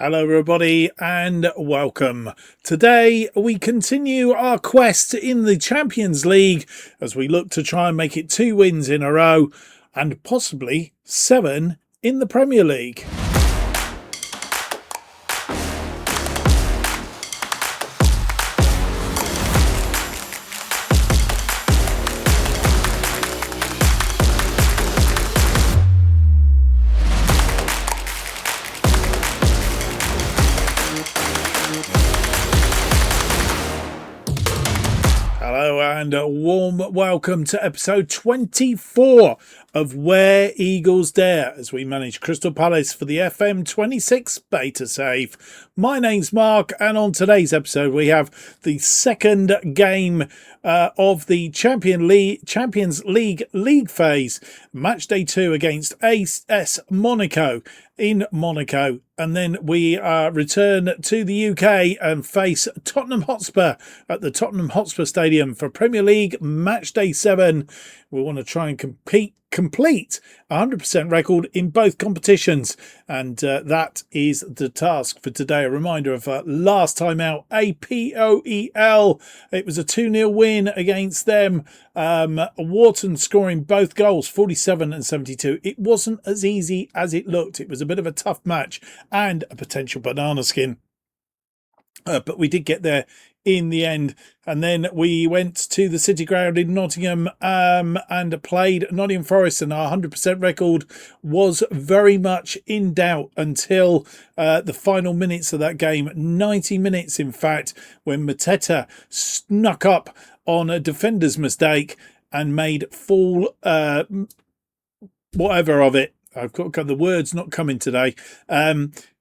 Hello everybody and welcome. Today we continue our quest in the Champions League as we look to try and make it 2 wins in a row and possibly 7 in the Premier League. Hello and a warm welcome to episode 24 of Where Eagles Dare as we manage Crystal Palace for the FM26 Beta Save. My name's Mark and on today's episode we have the second game of the Champions League phase. Match day 2 against AS Monaco in Monaco, and then we return to the UK and face Tottenham Hotspur at the Tottenham Hotspur Stadium for Premier League match day 7. We want to try and complete a 100% record in both competitions, and that is the task for today. A reminder of last time out, APOEL. It was a 2-0 win against them. Wharton scoring both goals, 47 and 72. It wasn't as easy as it looked. It was a bit of a tough match and a potential banana skin. But we did get there in the end, and then we went to the City Ground in Nottingham and played Nottingham Forest, and our 100% record was very much in doubt until the final minutes of that game, 90 minutes in fact, when Mateta snuck up on a defender's mistake and made full whatever of it. I've got the words not coming today.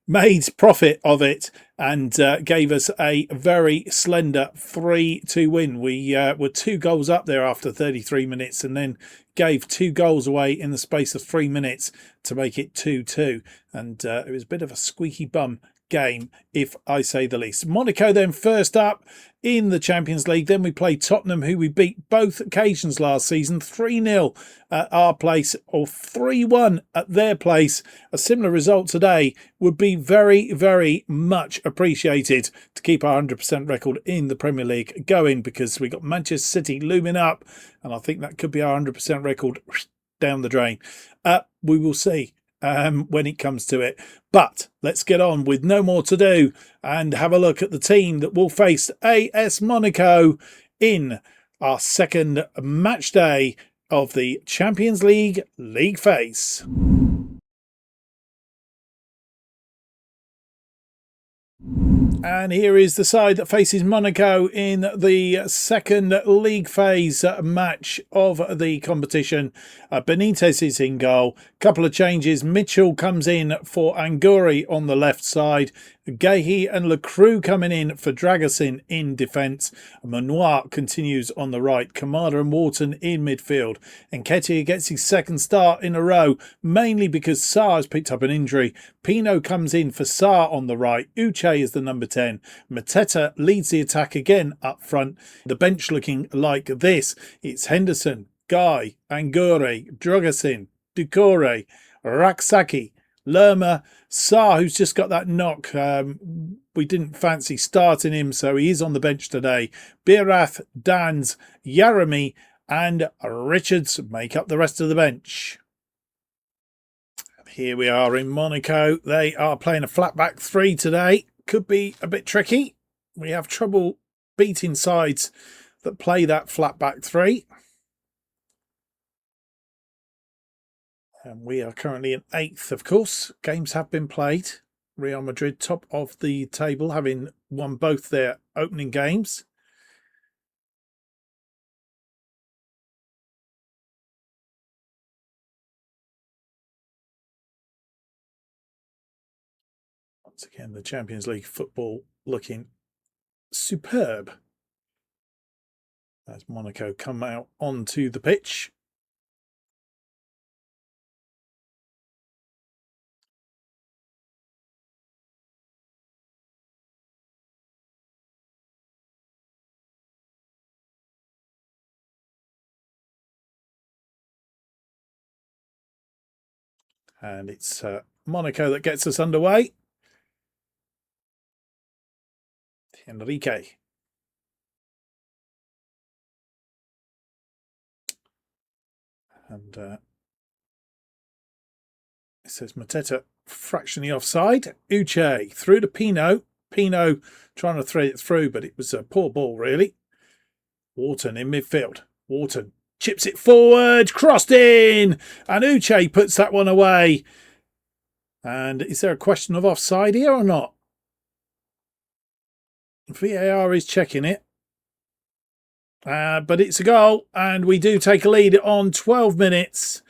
Made profit of it and gave us a very slender 3-2 win. We were 2 goals up there after 33 minutes and then gave 2 goals away in the space of 3 minutes to make it 2-2. And it was a bit of a squeaky bum game, if I say the least. Monaco then first up in the Champions League. Then we played Tottenham, who we beat both occasions last season, 3-0 at our place or 3-1 at their place. A similar result today would be very, very much appreciated to keep our 100% record in the Premier League going, because we got Manchester City looming up, and I think that could be our 100% record down the drain. We will see when it comes to it. But let's get on with no more to do and have a look at the team that will face AS Monaco in our second match day of the Champions League phase. And here is the side that faces Monaco in the second league phase match of the competition. Benitez is in goal. Couple of changes. Mitchell comes in for Anguri on the left side. Gehi and Lacroix coming in for Dragusin in defence. Manoir continues on the right. Kamada and Wharton in midfield. Nketiah gets his second start in a row, mainly because Sarr has picked up an injury. Pino comes in for Sarr on the right. Uche is the number 10. Mateta leads the attack again up front. The bench looking like this. It's Henderson, Guy, Anguri, Dragusin, Ducore, Raksaki, Lerma, Sarr, who's just got that knock. We didn't fancy starting him, so he is on the bench today. Birath, Dans, Yarami and Richards make up the rest of the bench. Here we are in Monaco. They are playing a flat back 3 today. Could be a bit tricky. We have trouble beating sides that play that flat back 3. And we are currently in 8th, of course. Games have been played. Real Madrid top of the table, having won both their opening games. Once again, the Champions League football looking superb as Monaco come out onto the pitch. And it's Monaco that gets us underway. Enrique. And it says Mateta fractionally offside. Uche through to Pino. Pino trying to thread it through, but it was a poor ball, really. Wharton in midfield. Wharton chips it forward, crossed in, and Uche puts that one away. And is there a question of offside here or not? VAR is checking it. But it's a goal, and we do take a lead on 12 minutes.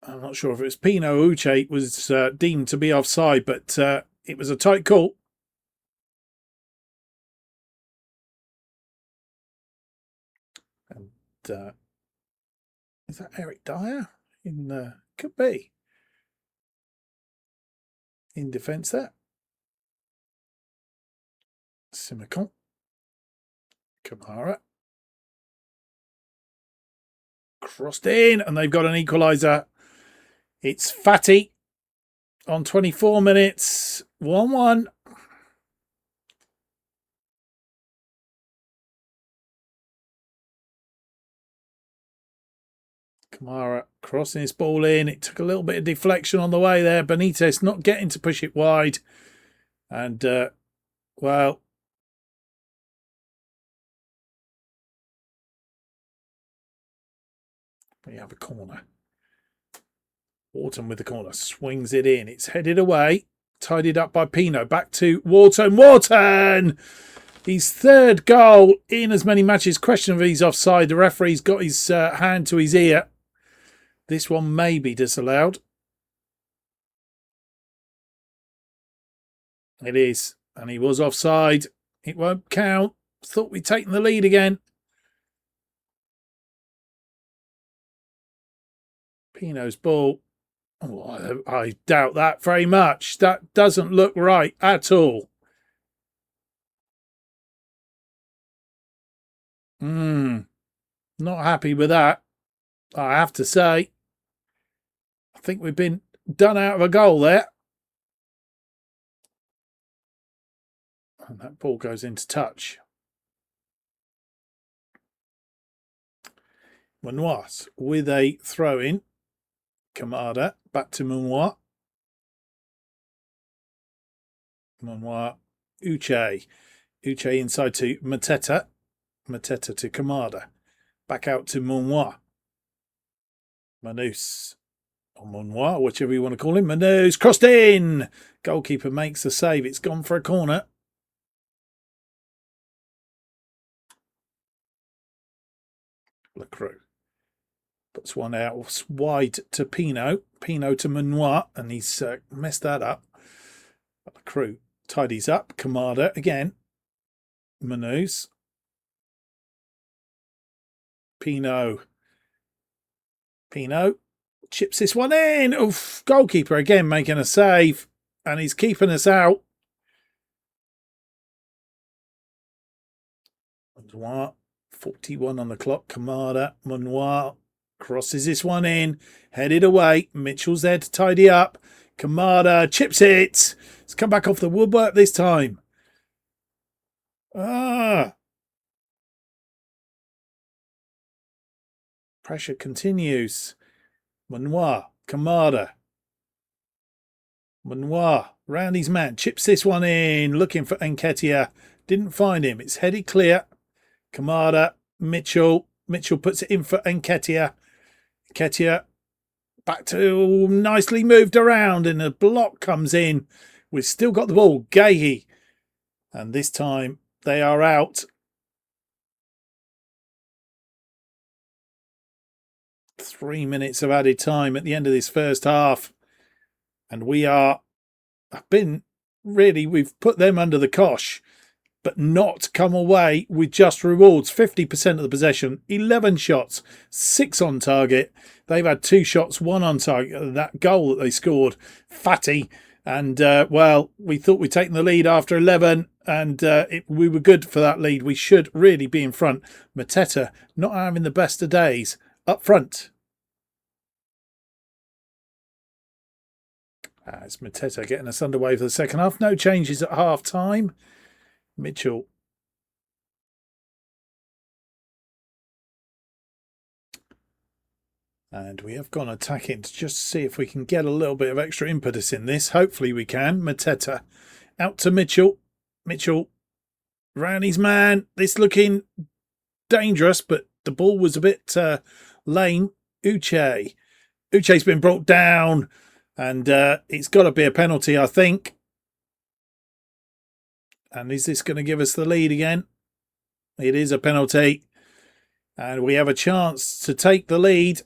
I'm not sure if it was Pino or Uche was deemed to be offside, but it was a tight call. And is that Eric Dyer? Could be. In defence there. Simicon. Kamara. Crossed in, and they've got an equaliser. It's Fatty on 24 minutes. 1-1. Kamara crossing his ball in. It took a little bit of deflection on the way there. Benitez not getting to push it wide. And, well, we have a corner. Wharton with the corner. Swings it in. It's headed away. Tidied up by Pino. Back to Wharton. Wharton! His third goal in as many matches. Question if he's offside. The referee's got his hand to his ear. This one may be disallowed. It is. And he was offside. It won't count. Thought we'd taken the lead again. Pino's ball. Oh, I doubt that very much. That doesn't look right at all. Not happy with that, I have to say. I think we've been done out of a goal there. And that ball goes into touch. Manois with a throw-in. Kamada back to Manois. Manois. Uche. Uche inside to Mateta. Mateta to Kamada. Back out to Manois. Manus. Or Manois, whichever you want to call him. Manus crossed in. Goalkeeper makes the save. It's gone for a corner. Lacroix. Puts one out wide to Pino. Pino to Manois. And he's messed that up. Lacroix tidies up. Kamada again. Manus. Pino chips this one in. Oof, goalkeeper again making a save. And he's keeping us out. Manoir, 41 on the clock. Kamada. Manoir crosses this one in. Headed away. Mitchell's there to tidy up. Kamada chips it. It's come back off the woodwork this time. Pressure continues. Manoir, Kamada. Manoir, round his man. Chips this one in. Looking for Nketiah. Didn't find him. It's headed clear. Kamada, Mitchell. Mitchell puts it in for Nketiah. Nketiah back to nicely moved around. And a block comes in. We've still got the ball. Gahey. And this time they are out. 3 minutes of added time at the end of this first half. And we've put them under the cosh, but not come away with just rewards. 50% of the possession, 11 shots, 6 on target. They've had 2 shots, 1 on target. That goal that they scored, Fatty. And, well, we thought we'd taken the lead after 11, and we were good for that lead. We should really be in front. Mateta not having the best of days. Up front. It's Mateta getting us underway for the second half. No changes at half time. Mitchell. And we have gone attacking to just see if we can get a little bit of extra impetus in this. Hopefully we can. Mateta out to Mitchell. Mitchell round his man. This looking dangerous, but the ball was a bit lame. Uche. Uche's been brought down, and it's got to be a penalty, I think. And is this going to give us the lead again? It is a penalty. And we have a chance to take the lead.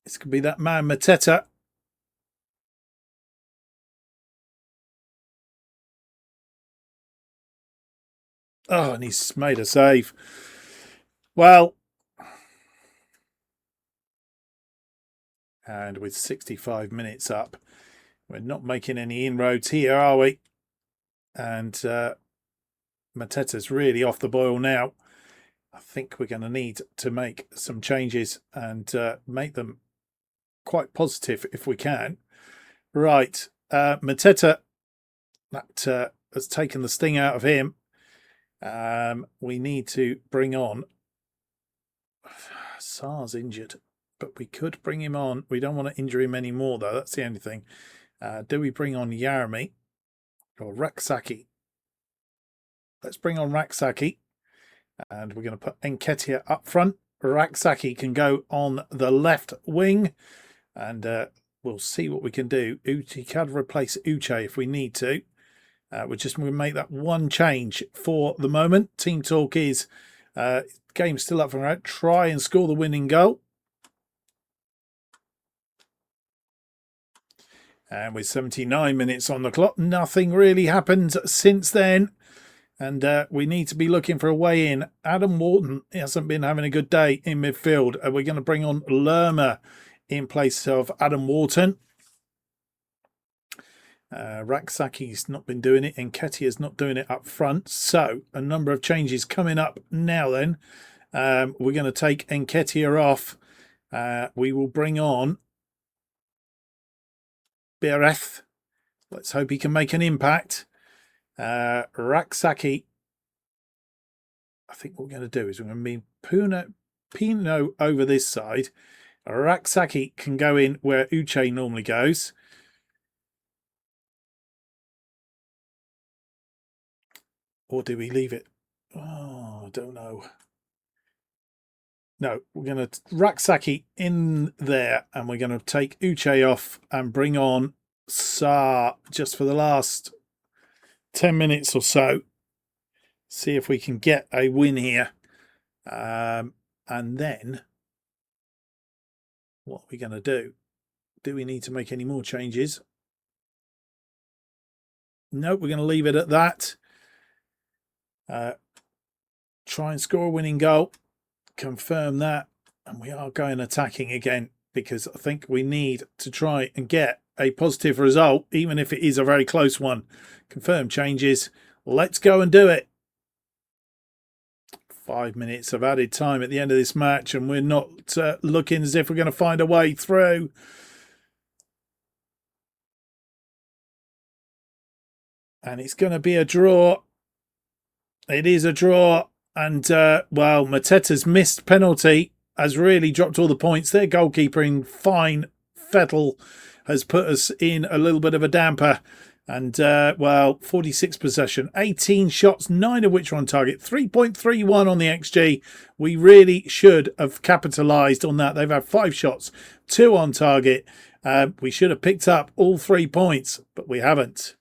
This could be that man, Mateta. Oh, and he's made a save. Well, and with 65 minutes up, we're not making any inroads here, are we? And Mateta's really off the boil now. I think we're going to need to make some changes and make them quite positive if we can. Right, Mateta, that has taken the sting out of him. We need to bring on Sar's injured, but we could bring him on. We don't want to injure him anymore, though. That's the only thing. Do we bring on Yarami or Raksaki? Let's bring on Raksaki, and we're going to put Nketiah up front. Raksaki can go on the left wing, and we'll see what we can do. He can replace Uche if we need to. We're just going to make that one change for the moment. Team talk is game's still up for grabs. Try and score the winning goal. And with 79 minutes on the clock, nothing really happened since then. And we need to be looking for a way in. Adam Wharton hasn't been having a good day in midfield. We're going to bring on Lerma in place of Adam Wharton. Raksaki's not been doing it. Nketiah's not doing it up front. So a number of changes coming up now then. We're going to take Nketiah off. We will bring on Bereth. Let's hope he can make an impact. Raksaki. I think what we're going to do is we're going to be Pino over this side. Raksaki can go in where Uche normally goes. Or do we leave it? Oh, I don't know. No, we're going to Raksaki in there, and we're going to take Uche off and bring on Sar just for the last 10 minutes or so. See if we can get a win here. And then what are we going to do? Do we need to make any more changes? No, we're going to leave it at that. Try and score a winning goal. Confirm that. And we are going attacking again because I think we need to try and get a positive result, even if it is a very close one. Confirm changes. Let's go and do it. 5 minutes of added time at the end of this match, and we're not looking as if we're going to find a way through. And it's going to be a draw. It is a draw. And, well, Mateta's missed penalty has really dropped all the points. Their goalkeeper in fine Fettel has put us in a little bit of a damper. And, well, 46 possession, 18 shots, 9 of which are on target, 3.31 on the XG. We really should have capitalised on that. They've had 5 shots, 2 on target. We should have picked up all 3 points, but we haven't.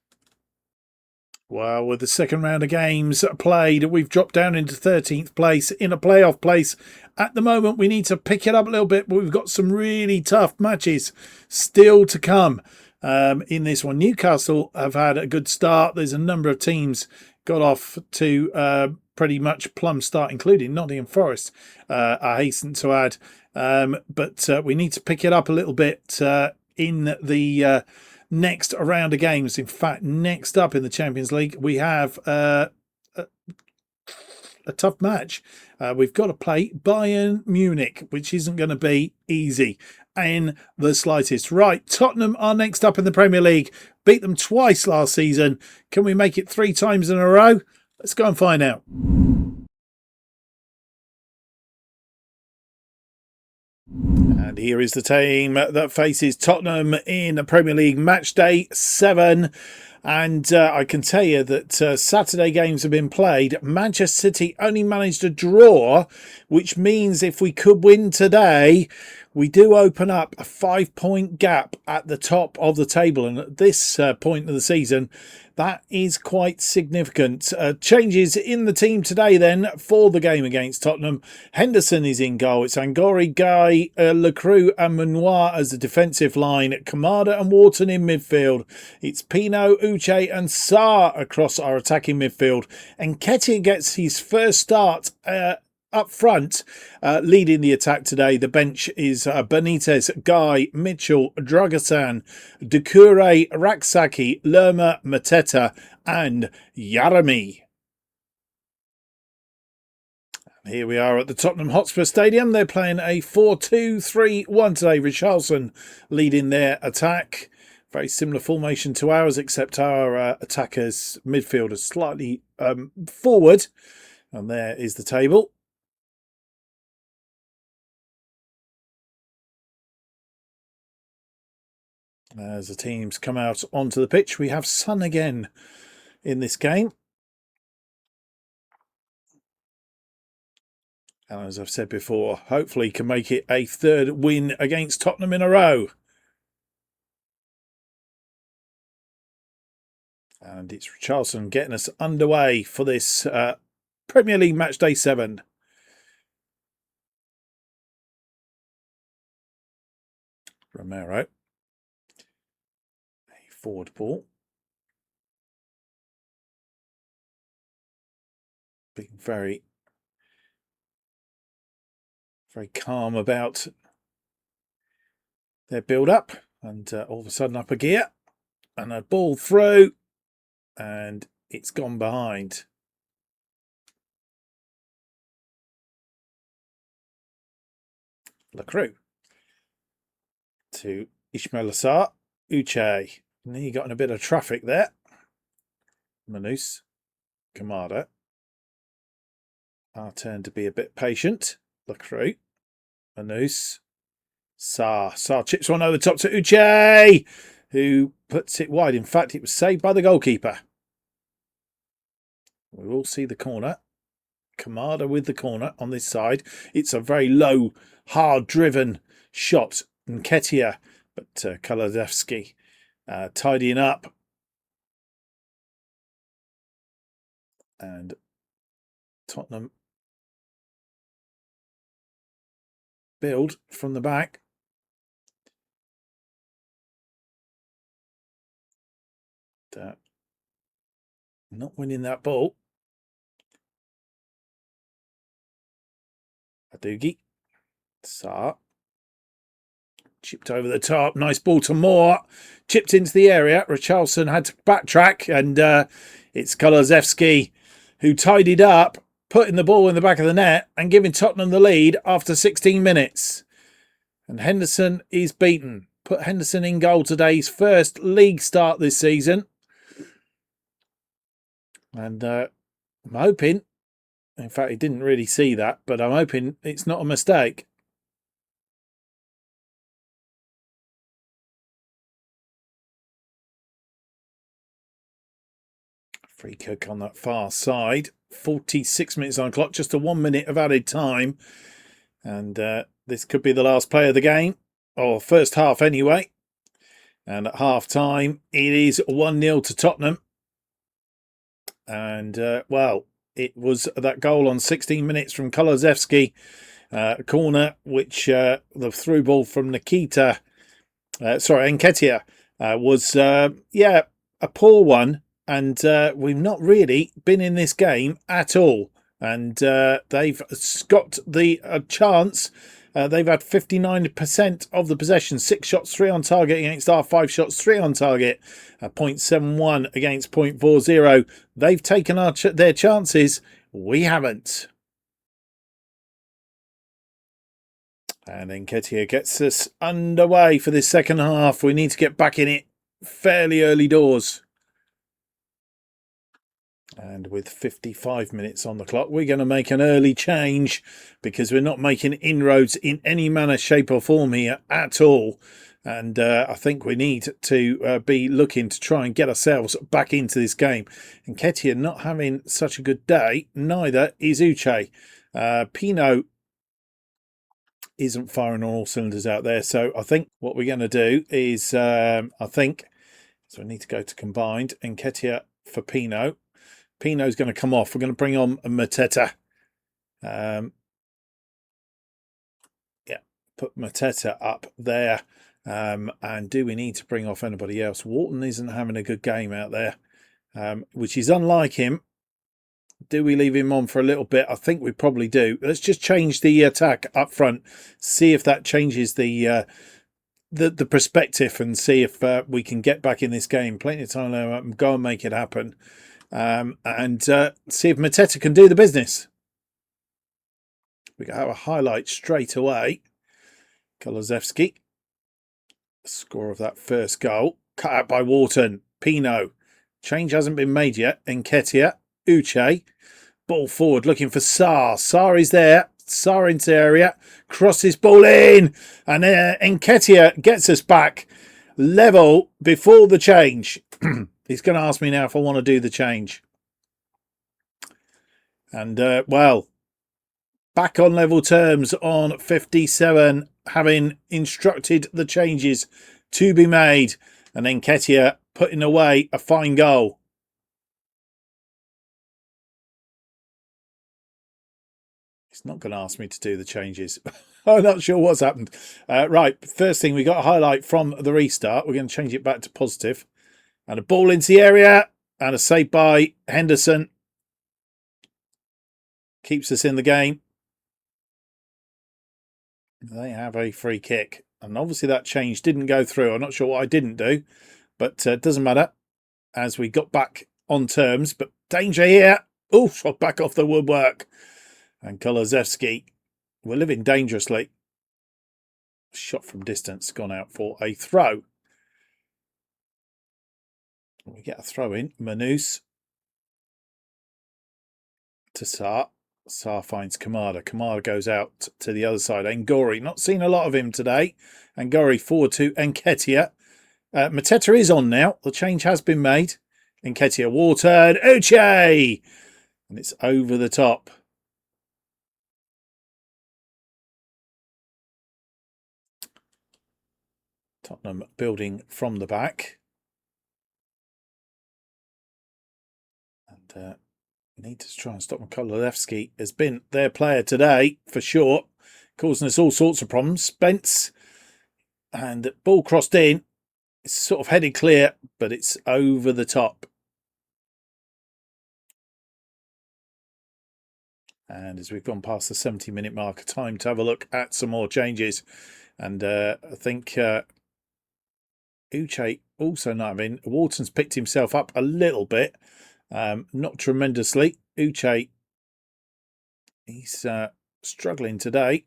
Well, with the second round of games played, we've dropped down into 13th place in a playoff place. At the moment, we need to pick it up a little bit, but we've got some really tough matches still to come in this one. Newcastle have had a good start. There's a number of teams got off to pretty much plum start, including Nottingham Forest, I hasten to add. But we need to pick it up a little bit in the next round of games. In fact, next up in the Champions League, we have a tough match. We've got to play Bayern Munich, which isn't going to be easy. in the slightest. Right, Tottenham are next up in the Premier League. Beat them twice last season. Can we make it 3 times in a row? Let's go and find out. And here is the team that faces Tottenham in Premier League match day 7. And I can tell you that Saturday games have been played. Manchester City only managed a draw, which means if we could win today, we do open up a 5-point gap at the top of the table. And at this point of the season, that is quite significant. Changes in the team today then for the game against Tottenham. Henderson is in goal. It's Angori, Guy, Lecroux and Manoir as the defensive line. Kamada and Wharton in midfield. It's Pino, Uche and Sarr across our attacking midfield. And Nketiah gets his first start up front, leading the attack today. The bench is Benitez, Guy, Mitchell, Dragasan, Doucouré, Raksaki, Lerma, Mateta and Yarami. Here we are at the Tottenham Hotspur Stadium. They're playing a 4-2-3-1 today. Richarlison leading their attack. Very similar formation to ours, except our attackers, midfielders slightly forward. And there is the table. As the teams come out onto the pitch, we have Son again in this game. And as I've said before, hopefully can make it a 3rd win against Tottenham in a row. And it's Richarlison getting us underway for this Premier League match day 7. Romero. Forward ball. Being very calm about their build-up. And all of a sudden up a gear. And a ball through. And it's gone behind. Lecroux. To Ismail Assar. Uche. He got in a bit of traffic there. Manus. Kamada. Our turn to be a bit patient. Lecroux. Manus. Sarr. Sarr chips one over the top to Uche, who puts it wide. In fact, it was saved by the goalkeeper. We will see the corner. Kamada with the corner on this side. It's a very low, hard-driven shot. Nketiah, but Kulusevski tidying up. And Tottenham build from the back. Not winning that ball. Adugi. Sarr. Chipped over the top. Nice ball to Moore. Chipped into the area. Richarlison had to backtrack. And it's Kulusevski who tidied up, putting the ball in the back of the net and giving Tottenham the lead after 16 minutes. And Henderson is beaten. Put Henderson in goal today. His first league start this season. And I'm hoping, in fact, he didn't really see that, but I'm hoping it's not a mistake. Free kick on that far side. 46 minutes on the clock, just a 1 minute of added time. And this could be the last play of the game, or first half anyway. And at half time, it is 1-0 to Tottenham. And, well, it was that goal on 16 minutes from Kulusevski, corner, which the through ball from Nketiah was, a poor one. And we've not really been in this game at all. And they've got the chance. They've had 59% of the possession. 6 shots, 3 on target against our 5 shots, 3 on target. 0.71 against 0.40. They've taken their chances. We haven't. And then Nketiah gets us underway for this second half. We need to get back in it fairly early doors. And with 55 minutes on the clock, we're going to make an early change because we're not making inroads in any manner, shape or form here at all. And I think we need to be looking to try and get ourselves back into this game. And Nketiah not having such a good day, neither is Uche. Pino isn't firing on all cylinders out there. So I think what we're going to do is, so we need to go to combined. Nketiah for Pino. Pino's going to come off. We're going to bring on Mateta. Yeah, put Mateta up there. And do we need to bring off anybody else? Wharton isn't having a good game out there, which is unlike him. Do we leave him on for a little bit? I think we probably do. Let's just change the attack up front. See if that changes the perspective and see if we can get back in this game. Plenty of time now. Go and make it happen. And see if Mateta can do the business. We have a highlight straight away. Kulusevski. Score of that first goal. Cut out by Wharton. Pino. Change hasn't been made yet. Nketiah. Uche. Ball forward looking for Sarr. Sarr is there. Sarr into the area. Crosses ball in. And Nketiah gets us back level before the change. He's going to ask me now if I want to do the change. And, well, back on level terms on 57, having instructed the changes to be made. And then Nketiah putting away a fine goal. He's not going to ask me to do the changes. I'm not sure what's happened. Right, first thing, we got a highlight from the restart. We're going to change it back to positive. And a ball into the area. And a save by Henderson. Keeps us in the game. They have a free kick. And obviously that change didn't go through. I'm not sure what I didn't do. But it doesn't matter. As we got back on terms. But danger here. Oh, shot back off the woodwork. And Kulusevski. We're living dangerously. Shot from distance. Gone out for a throw. We get a throw in. Manus. To Sarr. Sarr finds Kamada. Kamada goes out to the other side. Ngori, not seen a lot of him today. Ngori forward to Nketiah. Mateta is on now. The change has been made. Nketiah, Wharton, Uche! And it's over the top. Tottenham building from the back. And need to try and stop Kulusevski. Has been their player today, for sure. Causing us all sorts of problems. Spence. And ball crossed in. It's sort of headed clear, but it's over the top. And as we've gone past the 70-minute mark, time to have a look at some more changes. And I think Uche also not having. Wharton's picked himself up a little bit. Not tremendously. Uche, he's struggling today.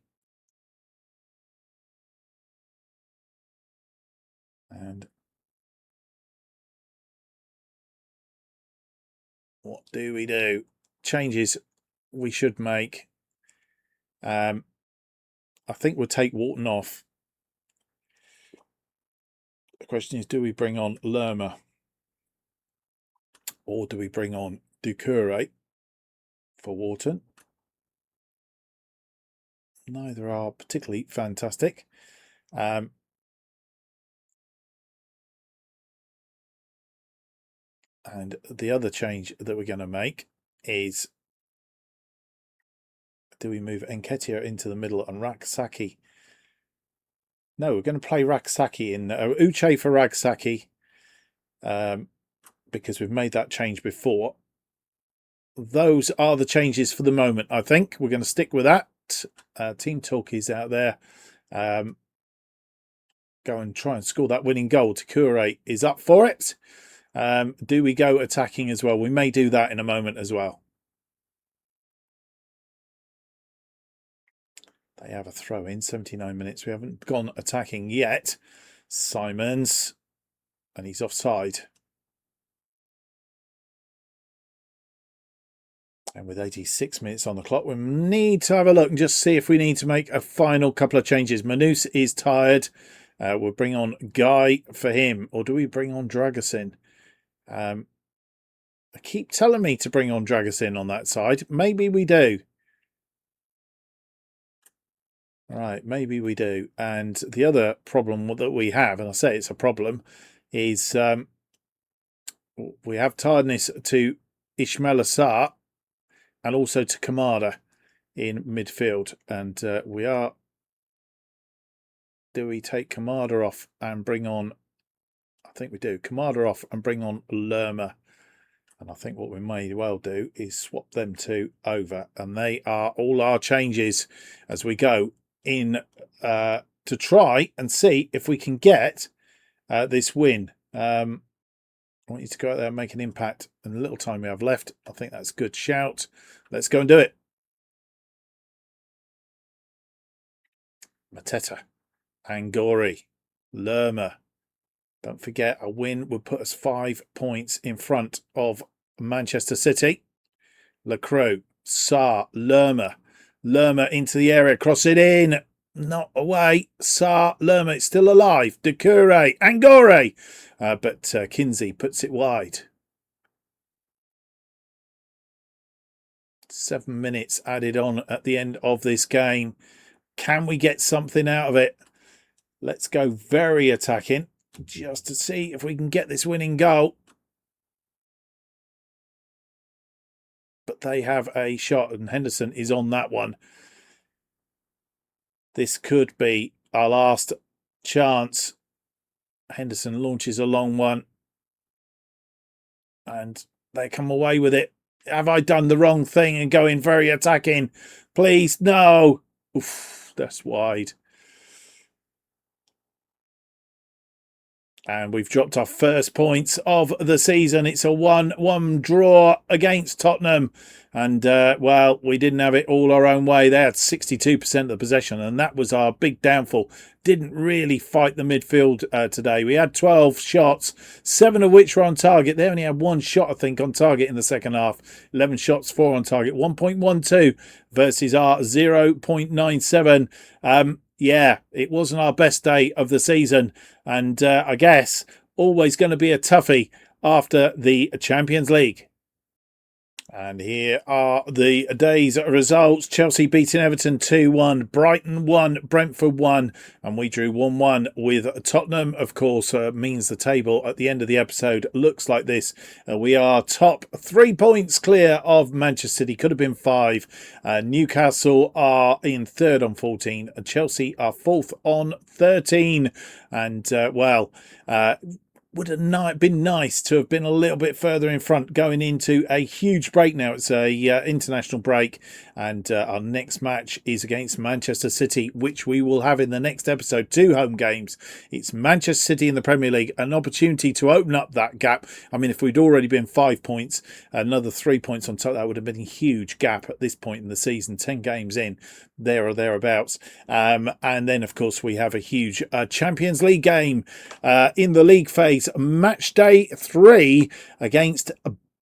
And what do we do? Changes we should make. I think we'll take Wharton off. The question is, do we bring on Lerma? Or do we bring on Doucouré for Wharton? Neither are particularly fantastic. And the other change that we're going to make is, do we move Nketiah into the middle and Raksaki? No, we're going to play Raksaki in Uche for Raksaki, because we've made that change before. Those are the changes for the moment, I think. We're going to stick with that. Team Talk is out there. Go and try and score that winning goal. Doucouré is up for it. Do we go attacking as well? We may do that in a moment as well. They have a throw in, 79 minutes. We haven't gone attacking yet. Simons, and he's offside. And with 86 minutes on the clock, we need to have a look and just see if we need to make a final couple of changes. Manus is tired. We'll bring on Guy for him. Or do we bring on Dragusin? They keep telling me to bring on Dragusin on that side. Maybe we do. Right, maybe we do. And the other problem that we have, and I say it's a problem, is we have tiredness to Ismail Assar and also to Kamada in midfield. And we are... Do we take Kamada off and bring on... I think we do. Kamada off and bring on Lerma. And I think what we may well do is swap them two over. And they are all our changes as we go in to try and see if we can get this win. I want you to go out there and make an impact. And the little time we have left, I think that's a good shout. Let's go and do it. Mateta, Angori, Lerma. Don't forget, a win would put us 5 points in front of Manchester City. Lacroix, Sarr, Lerma. Lerma into the area, cross it in. Not away. Sarr, Lerma, it's still alive. Doucouré, Angore. But Kinsey puts it wide. 7 minutes added on at the end of this game. Can we get something out of it? Let's go very attacking just to see if we can get this winning goal. But they have a shot and Henderson is on that one. This could be our last chance. Henderson launches a long one. And they come away with it. Have I done the wrong thing and going very attacking? Please, no. Oof, that's wide. And we've dropped our first points of the season. It's a 1-1 draw against Tottenham. And, well, we didn't have it all our own way. They had 62% of the possession, and that was our big downfall. Didn't really fight the midfield today. We had 12 shots, 7 of which were on target. They only had 1 shot, I think, on target in the second half. 11 shots, 4 on target. 1.12 versus our 0.97. Yeah, it wasn't our best day of the season. And I guess always going to be a toughie after the Champions League. And here are the day's results. Chelsea beating Everton 2-1. Brighton 1. Brentford 1. And we drew 1-1 with Tottenham. Of course, means the table at the end of the episode looks like this. We are top 3 points clear of Manchester City. Could have been 5. Newcastle are in 3rd on 14. Chelsea are 4th on 13. And, well... would have been nice to have been a little bit further in front going into a huge break now. It's a international break, and our next match is against Manchester City, which we will have in the next episode. 2 home games. It's Manchester City in the Premier League, an opportunity to open up that gap. I mean, if we'd already been 5 points, another 3 points on top, that would have been a huge gap at this point in the season. 10 games in, there or thereabouts. And then, of course, we have a huge Champions League game in the league phase. Match day 3 against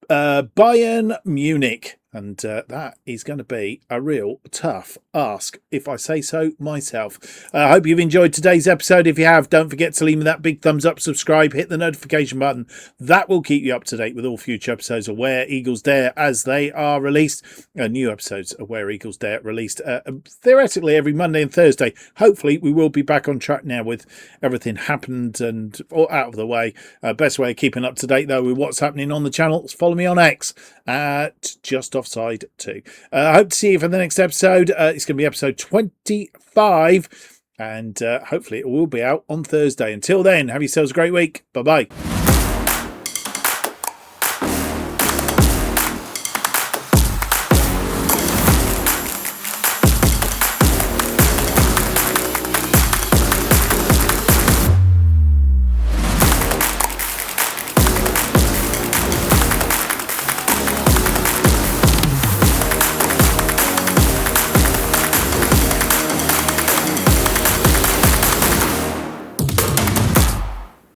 Bayern Munich. And that is going to be a real tough ask, if I say so myself. I hope you've enjoyed today's episode. If you have, don't forget to leave me that big thumbs up, subscribe, hit the notification button. That will keep you up to date with all future episodes of Where Eagles Dare as they are released. New episodes of Where Eagles Dare released theoretically every Monday and Thursday. Hopefully, we will be back on track now with everything happened and all out of the way. Best way of keeping up to date, though, with what's happening on the channel is follow me on X at Just Offside 2. I hope to see you for the next episode. It's going to be episode 25, and hopefully it will be out on Thursday. Until then, have yourselves a great week. Bye-bye.